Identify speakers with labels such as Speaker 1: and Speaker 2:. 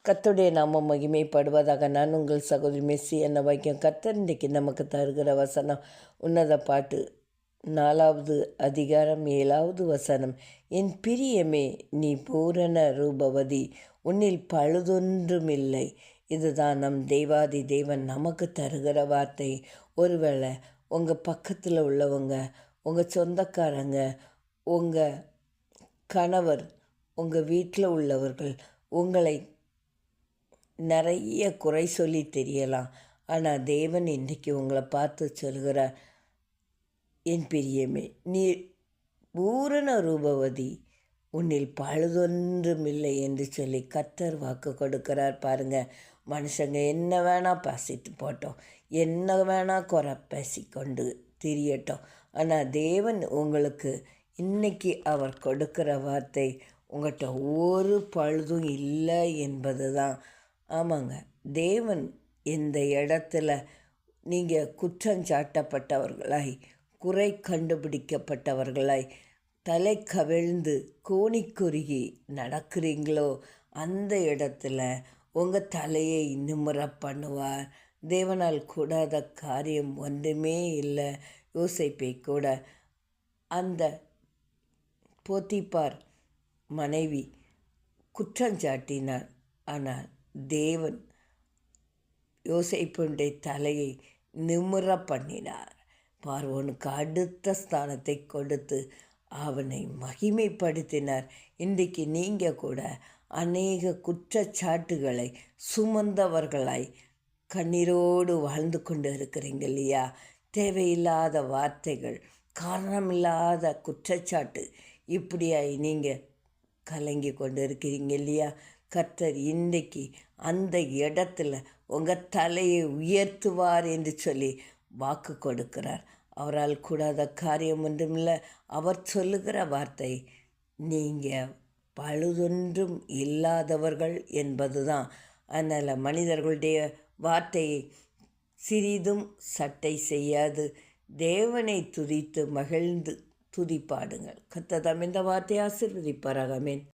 Speaker 1: கர்த்தருடைய நாமம் மகிமைப்படுவதாக. நான் உங்கள் சகோதரி மெஸ்ஸி என்ன வைக்கும். கர்த்தர் இன்றைக்கு நமக்கு தருகிற வசனம் உன்னத பாட்டு 4வது அதிகாரம் 7வது வசனம். என் பிரியமே, நீ பூரண ரூபவதி, உன்னில் பழுதொன்றுமில்லை. இதுதான் நம் தேவாதி தேவன் நமக்கு தருகிற வார்த்தை. ஒருவேளை உங்கள் பக்கத்தில் உள்ளவங்க, உங்கள் சொந்தக்காரங்க, உங்கள் கணவர், உங்கள் வீட்டில் உள்ளவர்கள் உங்களை நிறைய குறை சொல்லி தெரியலாம். ஆனால் தேவன் இன்றைக்கி உங்களை பார்த்து சொல்கிறார், என் பிரியமே, நீ பூரண ரூபவதி, உன்னில் பழுதொன்றுமில்லை என்று சொல்லி கர்த்தர் வாக்கு கொடுக்கிறார். பாருங்கள், மனுஷங்க என்ன வேணால் பேசிட்டு போட்டோம், என்ன வேணால் குறை பேசிக்கொண்டு திரியட்டும். ஆனால் தேவன் உங்களுக்கு இன்னைக்கு அவர் கொடுக்கிற வார்த்தை, உங்கள்கிட்ட ஒரு பழுதும் இல்லை என்பது தான். ஆமாங்க, தேவன் இந்த இடத்துல நீங்கள் குற்றஞ்சாட்டப்பட்டவர்களாய், குறை கண்டுபிடிக்கப்பட்டவர்களாய், தலை கவிழ்ந்து கோணிக்குறுகி நடக்கிறீங்களோ, அந்த இடத்துல உங்கள் தலையை நிமிர பண்ணுவார். தேவனால் கூடாத காரியம் ஒன்றுமே இல்லை. யோசேப்பை கூட அந்த போத்திபார் மனைவி குற்றஞ்சாட்டினார். ஆனால் தேவன் யோசேப்புடைய தலையை நிமிர பண்ணினார். பார்வோனுக்கு அடுத்த ஸ்தானத்தை கொடுத்து அவனை மகிமைப்படுத்தினார். இன்றைக்கு நீங்கள் கூட அநேக குற்றச்சாட்டுகளை சுமந்தவர்களாய் கண்ணீரோடு வாழ்ந்து கொண்டு இருக்கிறீங்க இல்லையா? தேவையில்லாத வார்த்தைகள், காரணமில்லாத குற்றச்சாட்டு, இப்படியாய் நீங்கள் கலங்கி கொண்டு இருக்கிறீங்க இல்லையா? கர்த்தர் இன்றைக்கு அந்த இடத்துல உங்கள் தலையை உயர்த்துவார் என்று சொல்லி வாக்கு கொடுக்கிறார். அவரால் கூடாத காரியம் ஒன்றுமில்லை. அவர் சொல்லுகிற வார்த்தை, நீங்கள் பழுதொன்றும் இல்லாதவர்கள் என்பது தான். அதனால் மனிதர்களுடைய வார்த்தையை சிறிதும் சட்டை செய்யாது. தேவனை துதித்து மகிழ்ந்து துதிப்பாடுங்கள். கர்த்தர் தாம் இந்த வார்த்தையை ஆசீர்வதிப்பாராக. ஆமென்.